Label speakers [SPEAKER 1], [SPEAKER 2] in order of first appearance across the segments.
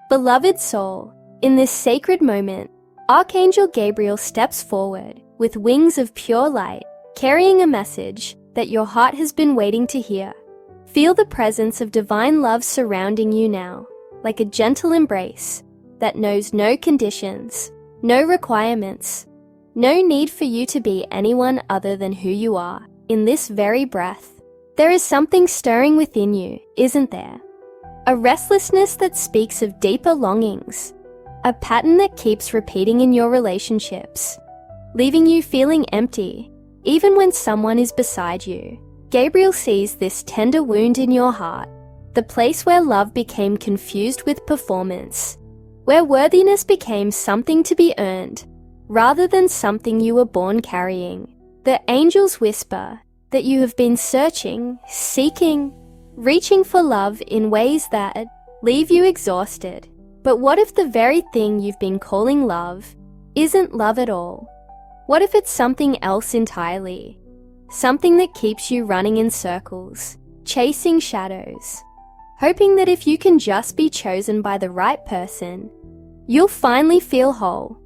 [SPEAKER 1] Beloved soul, in this sacred moment, Archangel Gabriel steps forward with wings of pure light, carrying a message that your heart has been waiting to hear. Feel the presence of divine love surrounding you now, like a gentle embrace that knows no conditions, no requirements, no need for you to be anyone other than who you are. In this very breath, there is something stirring within you, isn't there? A restlessness that speaks of deeper longings, a pattern that keeps repeating in your relationships, leaving you feeling empty, even when someone is beside you. Gabriel sees this tender wound in your heart, the place where love became confused with performance, where worthiness became something to be earned, rather than something you were born carrying. The angels whisper that you have been searching, seeking, reaching for love in ways that leave you exhausted. But what if the very thing you've been calling love isn't love at all? What if it's something else entirely? Something that keeps you running in circles, chasing shadows, hoping that if you can just be chosen by the right person, you'll finally feel whole.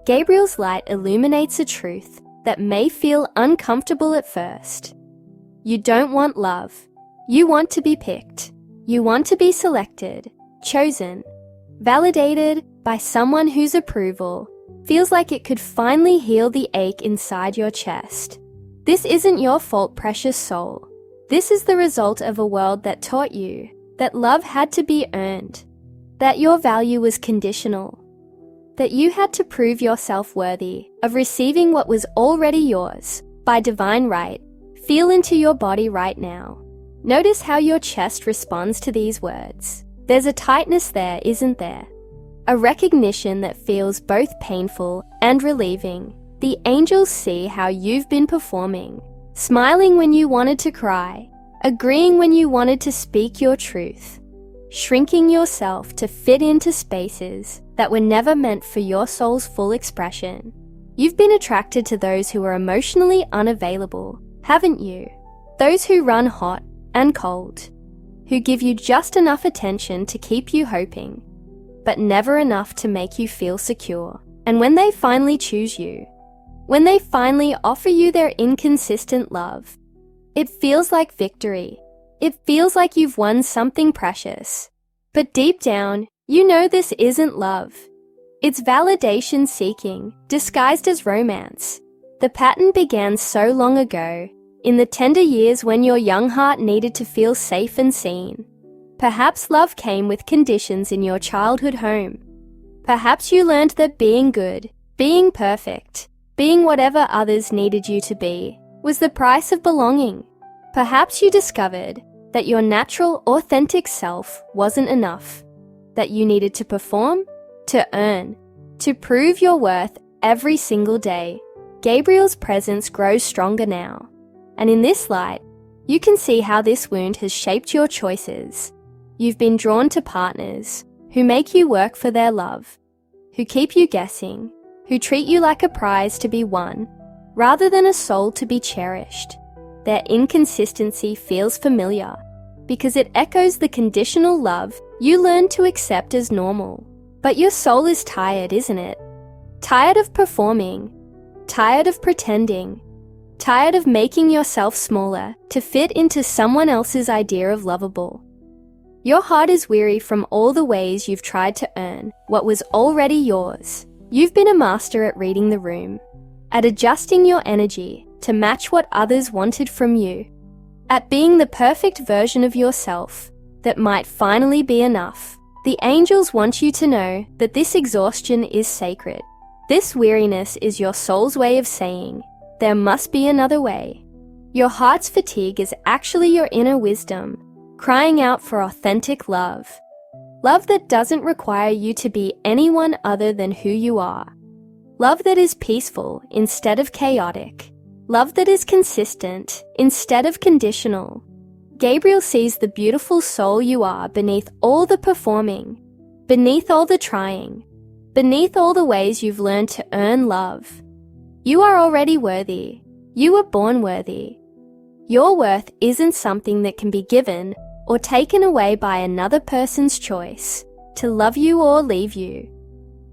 [SPEAKER 1] Gabriel's light illuminates a truth that may feel uncomfortable at first. You don't want love. You want to be picked. You want to be selected, chosen, validated by someone whose approval feels like it could finally heal the ache inside your chest. This isn't your fault, precious soul. This is the result of a world that taught you that love had to be earned, that your value was conditional, that you had to prove yourself worthy of receiving what was already yours by divine right. Feel into your body right now. Notice how your chest responds to these words. There's a tightness there, isn't there? A recognition that feels both painful and relieving. The angels see how you've been performing, smiling when you wanted to cry, agreeing when you wanted to speak your truth, shrinking yourself to fit into spaces that were never meant for your soul's full expression. You've been attracted to those who are emotionally unavailable, haven't you? Those who run hot and cold, who give you just enough attention to keep you hoping, but never enough to make you feel secure. And when they finally choose you, when they finally offer you their inconsistent love, it feels like victory. It feels like you've won something precious. But deep down, you know this isn't love. It's validation seeking, disguised as romance. The pattern began so long ago, in the tender years when your young heart needed to feel safe and seen. Perhaps love came with conditions in your childhood home. Perhaps you learned that being good, being perfect, being whatever others needed you to be, was the price of belonging. Perhaps you discovered that your natural, authentic self wasn't enough, that you needed to perform, to earn, to prove your worth every single day. Gabriel's presence grows stronger now, and in this light, you can see how this wound has shaped your choices. You've been drawn to partners who make you work for their love, who keep you guessing, who treat you like a prize to be won, rather than a soul to be cherished. Their inconsistency feels familiar, because it echoes the conditional love you learned to accept as normal. But your soul is tired, isn't it? Tired of performing, tired of pretending, tired of making yourself smaller to fit into someone else's idea of lovable. Your heart is weary from all the ways you've tried to earn what was already yours. You've been a master at reading the room, at adjusting your energy to match what others wanted from you, at being the perfect version of yourself that might finally be enough. The angels want you to know that this exhaustion is sacred. This weariness is your soul's way of saying, there must be another way. Your heart's fatigue is actually your inner wisdom, crying out for authentic love. Love that doesn't require you to be anyone other than who you are. Love that is peaceful instead of chaotic. Love that is consistent instead of conditional. Gabriel sees the beautiful soul you are beneath all the performing, beneath all the trying, beneath all the ways you've learned to earn love. You are already worthy. You were born worthy. Your worth isn't something that can be given or taken away by another person's choice. to love you or leave you.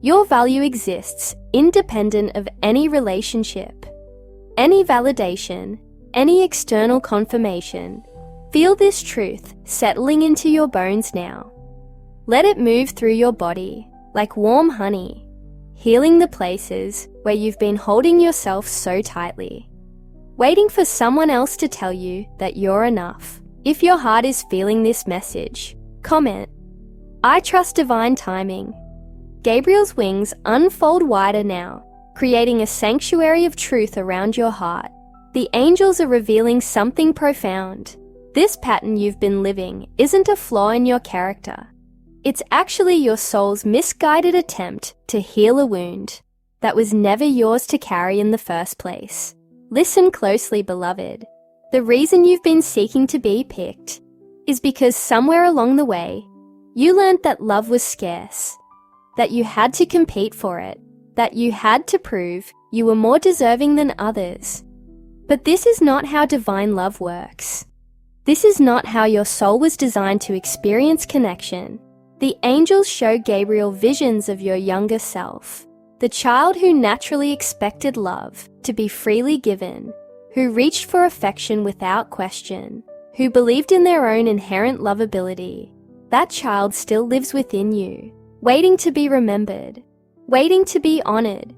[SPEAKER 1] Your value exists independent of any relationship, any validation, any external confirmation. Feel this truth settling into your bones now. Let it move through your body like warm honey, healing the places where you've been holding yourself so tightly, waiting for someone else to tell you that you're enough. If your heart is feeling this message, comment, "I trust divine timing." Gabriel's wings unfold wider now, creating a sanctuary of truth around your heart. The angels are revealing something profound. This pattern you've been living isn't a flaw in your character. It's actually your soul's misguided attempt to heal a wound that was never yours to carry in the first place. Listen closely, beloved. The reason you've been seeking to be picked is because somewhere along the way, you learned that love was scarce, that you had to compete for it, that you had to prove you were more deserving than others. But this is not how divine love works. This is not how your soul was designed to experience connection. The angels show Gabriel visions of your younger self, the child who naturally expected love to be freely given, who reached for affection without question, who believed in their own inherent lovability. That child still lives within you, waiting to be remembered, waiting to be honored,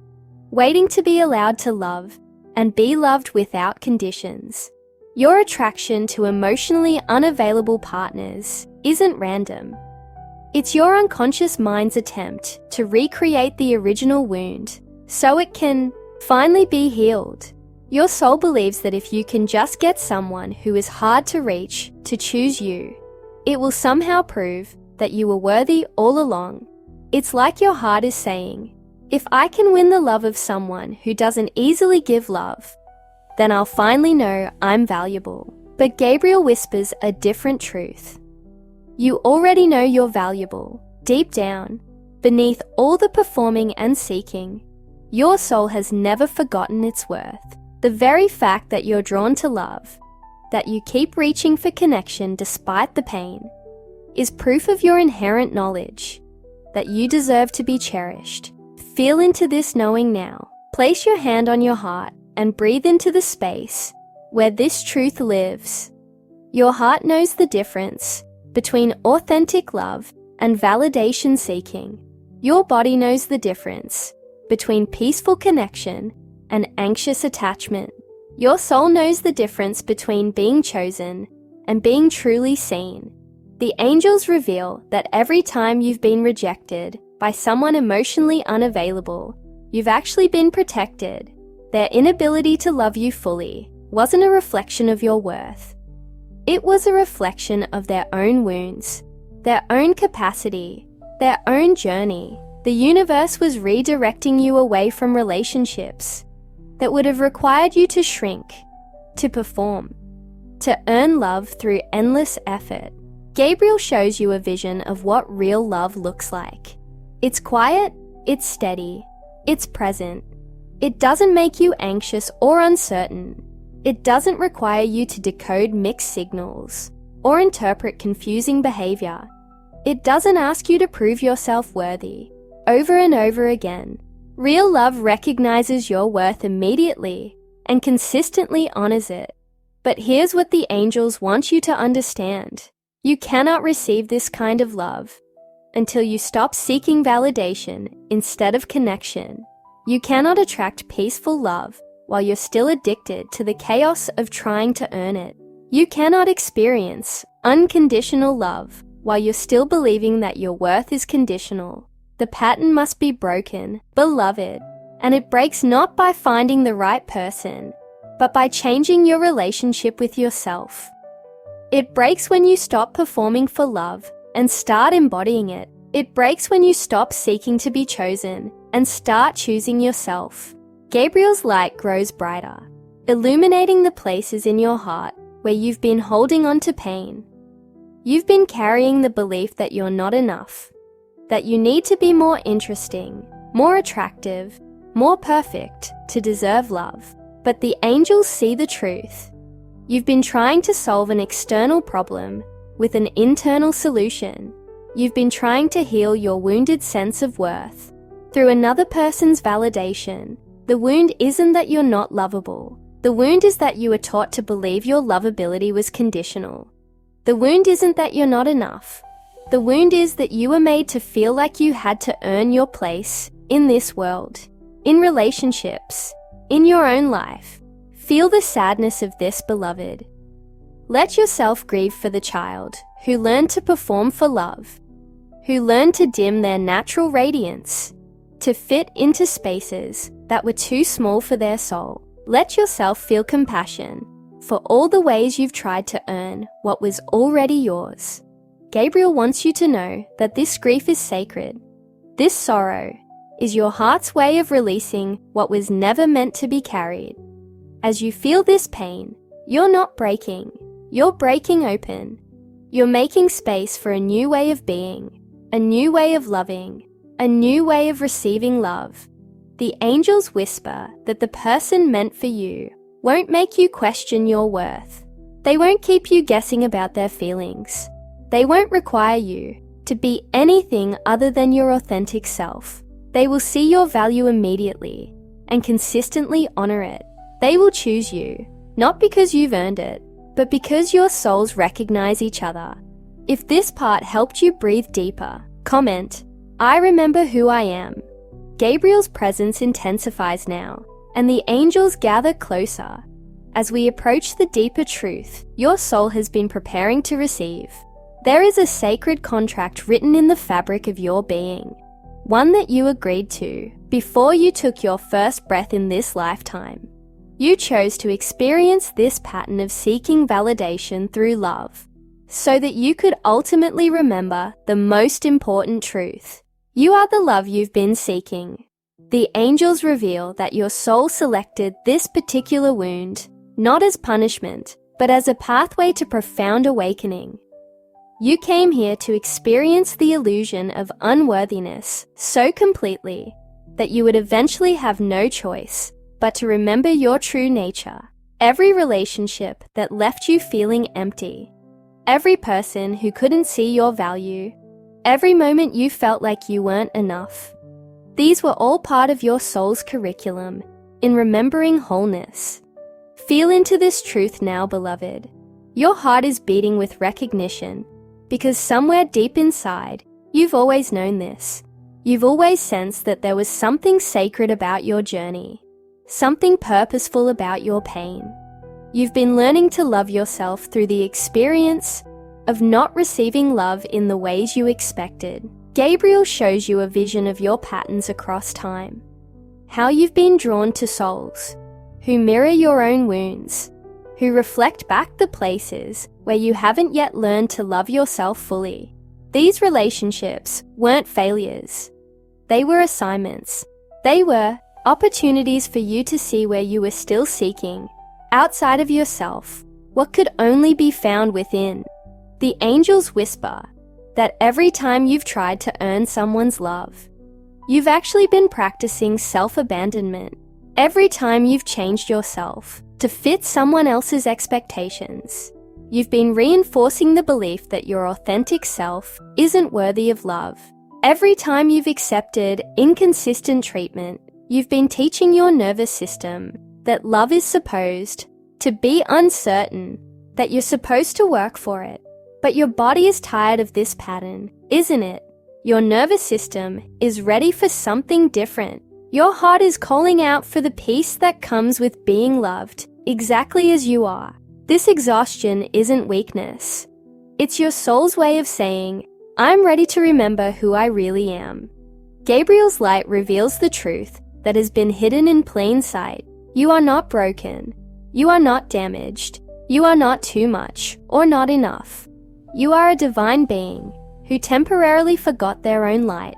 [SPEAKER 1] waiting to be allowed to love and be loved without conditions. Your attraction to emotionally unavailable partners isn't random. It's your unconscious mind's attempt to recreate the original wound so it can finally be healed. Your soul believes that if you can just get someone who is hard to reach to choose you, it will somehow prove that you were worthy all along. It's like your heart is saying, if I can win the love of someone who doesn't easily give love, then I'll finally know I'm valuable. But Gabriel whispers a different truth. You already know you're valuable. Deep down, beneath all the performing and seeking, your soul has never forgotten its worth. The very fact that you're drawn to love, that you keep reaching for connection despite the pain, is proof of your inherent knowledge that you deserve to be cherished. Feel into this knowing now. Place your hand on your heart and breathe into the space where this truth lives. Your heart knows the difference between authentic love and validation seeking. Your body knows the difference between peaceful connection and anxious attachment. Your soul knows the difference between being chosen and being truly seen. The angels reveal that every time you've been rejected by someone emotionally unavailable, you've actually been protected. Their inability to love you fully wasn't a reflection of your worth. It was a reflection of their own wounds, their own capacity, their own journey. The universe was redirecting you away from relationships that would have required you to shrink, to perform, to earn love through endless effort. Gabriel shows you a vision of what real love looks like. It's quiet, it's steady, it's present. It doesn't make you anxious or uncertain. It doesn't require you to decode mixed signals or interpret confusing behavior. It doesn't ask you to prove yourself worthy over and over again. Real love recognizes your worth immediately and consistently honors it. But here's what the angels want you to understand. You cannot receive this kind of love until you stop seeking validation instead of connection. You cannot attract peaceful love while you're still addicted to the chaos of trying to earn it. You cannot experience unconditional love while you're still believing that your worth is conditional. The pattern must be broken, beloved, and it breaks not by finding the right person, but by changing your relationship with yourself. It breaks when you stop performing for love and start embodying it. It breaks when you stop seeking to be chosen and start choosing yourself. Gabriel's light grows brighter, illuminating the places in your heart where you've been holding on to pain. You've been carrying the belief that you're not enough, that you need to be more interesting, more attractive, more perfect to deserve love. But the angels see the truth. You've been trying to solve an external problem with an internal solution. you've been trying to heal your wounded sense of worth through another person's validation. The wound isn't that you're not lovable. The wound is that you were taught to believe your lovability was conditional. The wound isn't that you're not enough. The wound is that you were made to feel like you had to earn your place in this world, in relationships, in your own life. Feel the sadness of this, beloved. Let yourself grieve for the child who learned to perform for love, who learned to dim their natural radiance, to fit into spaces that were too small for their soul. Let yourself feel compassion for all the ways you've tried to earn what was already yours. Gabriel wants you to know that this grief is sacred. This sorrow is your heart's way of releasing what was never meant to be carried. As you feel this pain, you're not breaking, you're breaking open. You're making space for a new way of being, a new way of loving, a new way of receiving love. The angels whisper that the person meant for you won't make you question your worth. They won't keep you guessing about their feelings. They won't require you to be anything other than your authentic self. They will see your value immediately and consistently honor it. They will choose you, not because you've earned it, but because your souls recognize each other. If this part helped you breathe deeper, comment, "I remember who I am." Gabriel's presence intensifies now, and the angels gather closer. As we approach the deeper truth your soul has been preparing to receive, there is a sacred contract written in the fabric of your being, one that you agreed to before you took your first breath in this lifetime. You chose to experience this pattern of seeking validation through love, so that you could ultimately remember the most important truth. You are the love you've been seeking. The angels reveal that your soul selected this particular wound, not as punishment, but as a pathway to profound awakening. You came here to experience the illusion of unworthiness so completely that you would eventually have no choice but to remember your true nature. Every relationship that left you feeling empty, every person who couldn't see your value, every moment you felt like you weren't enough. These were all part of your soul's curriculum in remembering wholeness. Feel into this truth now, beloved. Your heart is beating with recognition because somewhere deep inside, you've always known this. You've always sensed that there was something sacred about your journey, something purposeful about your pain. You've been learning to love yourself through the experience of not receiving love in the ways you expected. Gabriel shows you a vision of your patterns across time, how you've been drawn to souls who mirror your own wounds, who reflect back the places where you haven't yet learned to love yourself fully. These relationships weren't failures. They were assignments. They were opportunities for you to see where you were still seeking, outside of yourself, what could only be found within. The angels whisper that every time you've tried to earn someone's love, you've actually been practicing self-abandonment. Every time you've changed yourself to fit someone else's expectations, you've been reinforcing the belief that your authentic self isn't worthy of love. Every time you've accepted inconsistent treatment, you've been teaching your nervous system that love is supposed to be uncertain, that you're supposed to work for it. But your body is tired of this pattern, isn't it? Your nervous system is ready for something different. Your heart is calling out for the peace that comes with being loved exactly as you are. This exhaustion isn't weakness. It's your soul's way of saying, "I'm ready to remember who I really am." Gabriel's light reveals the truth that has been hidden in plain sight. You are not broken. You are not damaged. You are not too much or not enough. You are a divine being who temporarily forgot their own light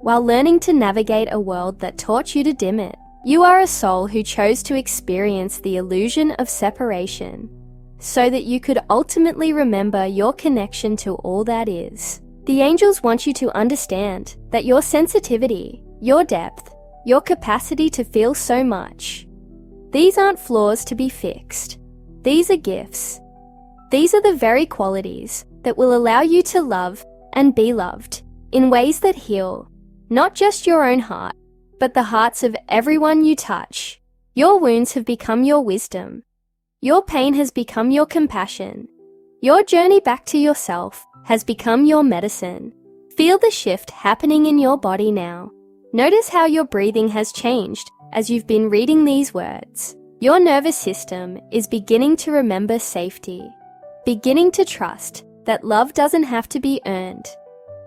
[SPEAKER 1] while learning to navigate a world that taught you to dim it. You are a soul who chose to experience the illusion of separation so that you could ultimately remember your connection to all that is. The angels want you to understand that your sensitivity, your depth, your capacity to feel so much, these aren't flaws to be fixed. These are gifts. These are the very qualities that will allow you to love and be loved in ways that heal, not just your own heart, but the hearts of everyone you touch. Your wounds have become your wisdom. Your pain has become your compassion. Your journey back to yourself has become your medicine. Feel the shift happening in your body now. Notice how your breathing has changed as you've been reading these words. Your nervous system is beginning to remember safety, beginning to trust that love doesn't have to be earned,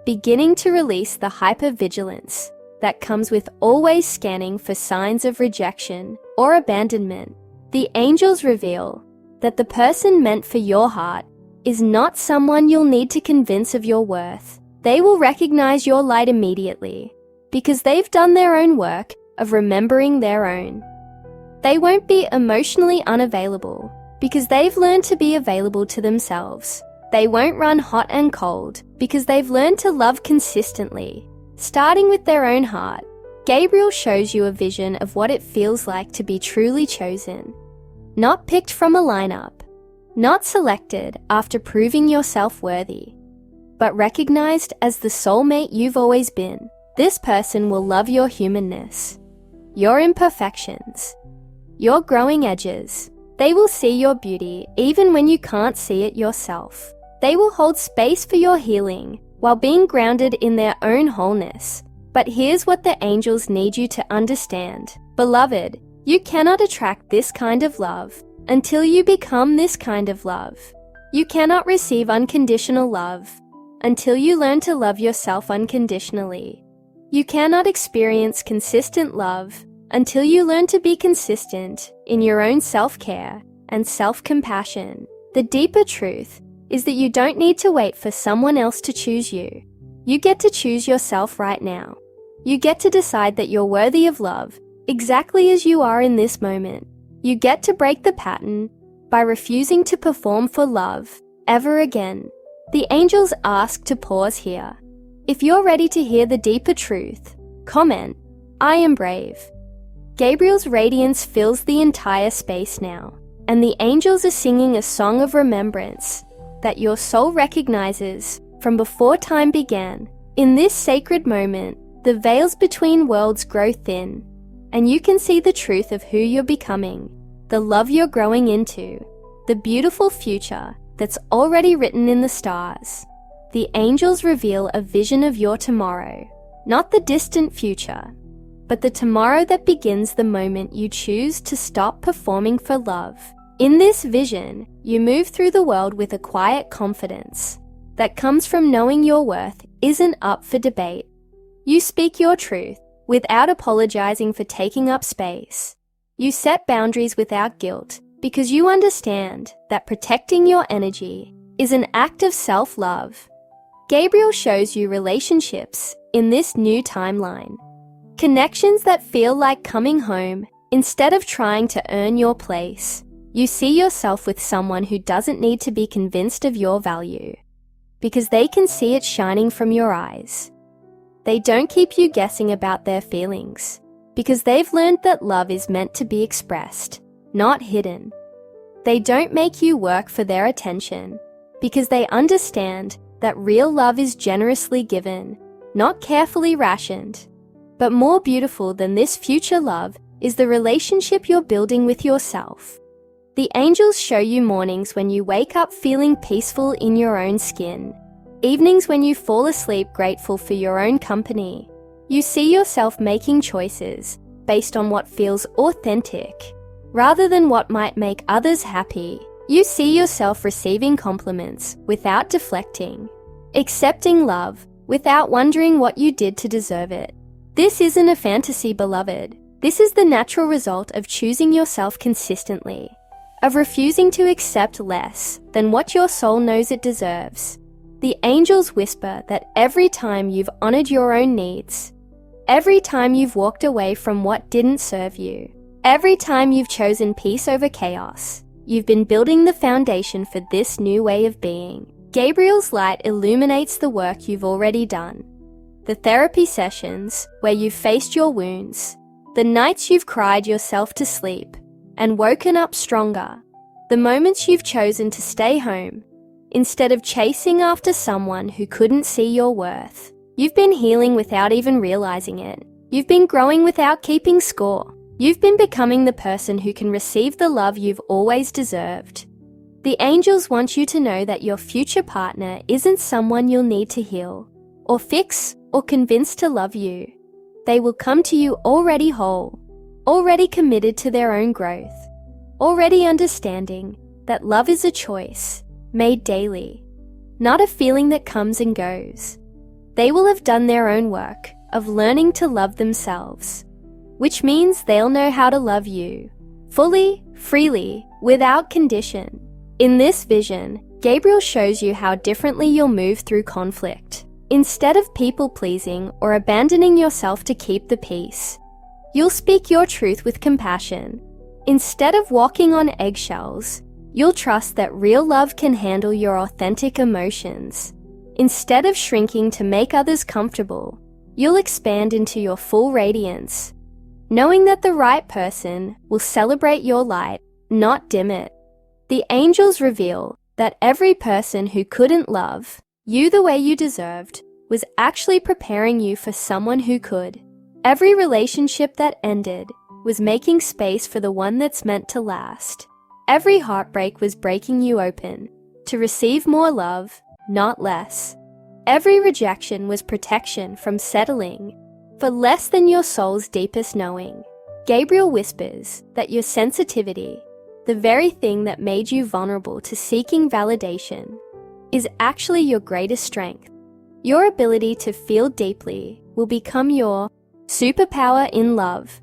[SPEAKER 1] beginning to release the hypervigilance that comes with always scanning for signs of rejection or abandonment. The angels reveal that the person meant for your heart is not someone you'll need to convince of your worth. They will recognize your light immediately because they've done their own work of remembering their own. They won't be emotionally unavailable because they've learned to be available to themselves. They won't run hot and cold because they've learned to love consistently. Starting with their own heart, Gabriel shows you a vision of what it feels like to be truly chosen. Not picked from a lineup, not selected after proving yourself worthy, but recognized as the soulmate you've always been. This person will love your humanness, your imperfections, your growing edges. They will see your beauty even when you can't see it yourself. They will hold space for your healing while being grounded in their own wholeness. But here's what the angels need you to understand. Beloved, you cannot attract this kind of love until you become this kind of love. You cannot receive unconditional love until you learn to love yourself unconditionally. You cannot experience consistent love until you learn to be consistent in your own self-care and self-compassion. The deeper truth is that you don't need to wait for someone else to choose you. You get to choose yourself right now. You get to decide that you're worthy of love exactly as you are in this moment. You get to break the pattern by refusing to perform for love ever again. The angels ask to pause here. If you're ready to hear the deeper truth, comment, "I am brave." Gabriel's radiance fills the entire space now, and the angels are singing a song of remembrance that your soul recognizes from before time began. In this sacred moment, the veils between worlds grow thin, and you can see the truth of who you're becoming, the love you're growing into, the beautiful future that's already written in the stars. The angels reveal a vision of your tomorrow, not the distant future, but the tomorrow that begins the moment you choose to stop performing for love. In this vision, you move through the world with a quiet confidence that comes from knowing your worth isn't up for debate. You speak your truth without apologizing for taking up space. You set boundaries without guilt because you understand that protecting your energy is an act of self-love. Gabriel shows you relationships in this new timeline. Connections that feel like coming home instead of trying to earn your place. You see yourself with someone who doesn't need to be convinced of your value because they can see it shining from your eyes. They don't keep you guessing about their feelings because they've learned that love is meant to be expressed, not hidden. They don't make you work for their attention because they understand that real love is generously given, not carefully rationed. But more beautiful than this future love is the relationship you're building with yourself. The angels show you mornings when you wake up feeling peaceful in your own skin, evenings when you fall asleep grateful for your own company. You see yourself making choices based on what feels authentic, rather than what might make others happy. You see yourself receiving compliments without deflecting, accepting love without wondering what you did to deserve it. This isn't a fantasy, beloved. This is the natural result of choosing yourself consistently, of refusing to accept less than what your soul knows it deserves. The angels whisper that every time you've honored your own needs, every time you've walked away from what didn't serve you, every time you've chosen peace over chaos, you've been building the foundation for this new way of being. Gabriel's light illuminates the work you've already done. The therapy sessions where you've faced your wounds, the nights you've cried yourself to sleep and woken up stronger, the moments you've chosen to stay home Instead of chasing after someone who couldn't see your worth, you've been healing without even realizing it. You've been growing without keeping score. You've been becoming the person who can receive the love you've always deserved. The angels want you to know that your future partner isn't someone you'll need to heal, or fix, or convince to love you. They will come to you already whole, already committed to their own growth, already understanding that love is a choice made daily, not a feeling that comes and goes. They will have done their own work of learning to love themselves, which means they'll know how to love you, fully, freely, without condition. In this vision, Gabriel shows you how differently you'll move through conflict. Instead of people-pleasing or abandoning yourself to keep the peace, you'll speak your truth with compassion. Instead of walking on eggshells, you'll trust that real love can handle your authentic emotions. Instead of shrinking to make others comfortable, you'll expand into your full radiance, knowing that the right person will celebrate your light, not dim it. The angels reveal that every person who couldn't love you the way you deserved was actually preparing you for someone who could. Every relationship that ended was making space for the one that's meant to last. Every heartbreak was breaking you open to receive more love, not less. Every rejection was protection from settling for less than your soul's deepest knowing. Gabriel whispers that your sensitivity, the very thing that made you vulnerable to seeking validation, is actually your greatest strength. Your ability to feel deeply will become your superpower in love.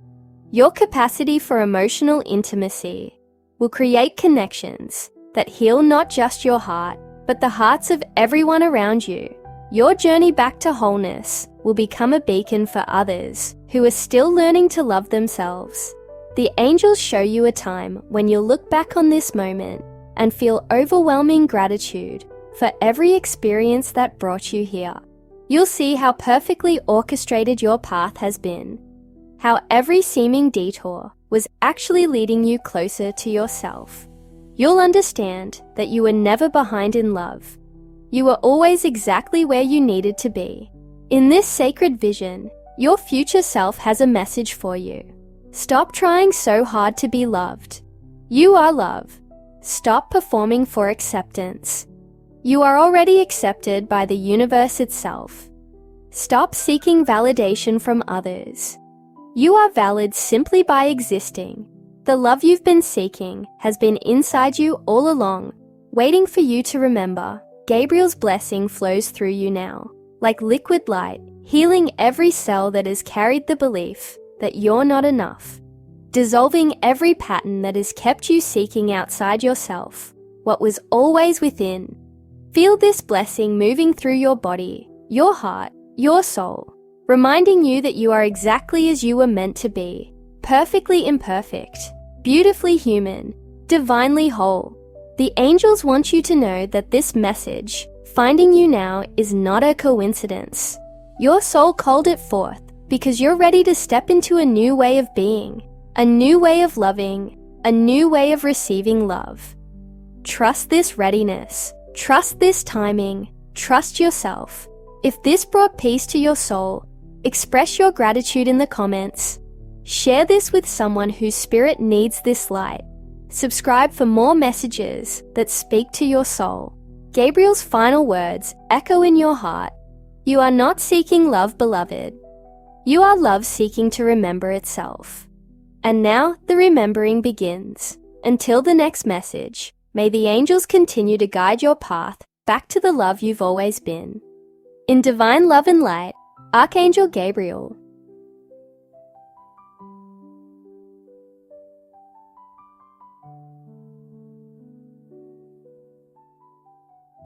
[SPEAKER 1] Your capacity for emotional intimacy will create connections that heal not just your heart, but the hearts of everyone around you. Your journey back to wholeness will become a beacon for others who are still learning to love themselves. The angels show you a time when you'll look back on this moment and feel overwhelming gratitude for every experience that brought you here. You'll see how perfectly orchestrated your path has been, how every seeming detour was actually leading you closer to yourself. You'll understand that you were never behind in love. You were always exactly where you needed to be. In this sacred vision, your future self has a message for you. Stop trying so hard to be loved. You are love. Stop performing for acceptance. You are already accepted by the universe itself. Stop seeking validation from others. You are valid simply by existing. The love you've been seeking has been inside you all along, waiting for you to remember. Gabriel's blessing flows through you now, like liquid light, healing every cell that has carried the belief that you're not enough, dissolving every pattern that has kept you seeking outside yourself what was always within. Feel this blessing moving through your body, your heart, your soul, reminding you that you are exactly as you were meant to be, perfectly imperfect, beautifully human, divinely whole. The angels want you to know that this message, finding you now, is not a coincidence. Your soul called it forth because you're ready to step into a new way of being, a new way of loving, a new way of receiving love. Trust this readiness. Trust this timing. Trust yourself. If this brought peace to your soul, express your gratitude in the comments. Share this with someone whose spirit needs this light. Subscribe for more messages that speak to your soul. Gabriel's final words echo in your heart. You are not seeking love, beloved. You are love seeking to remember itself. And now the remembering begins. Until the next message, may the angels continue to guide your path back to the love you've always been. In divine love and light, Archangel Gabriel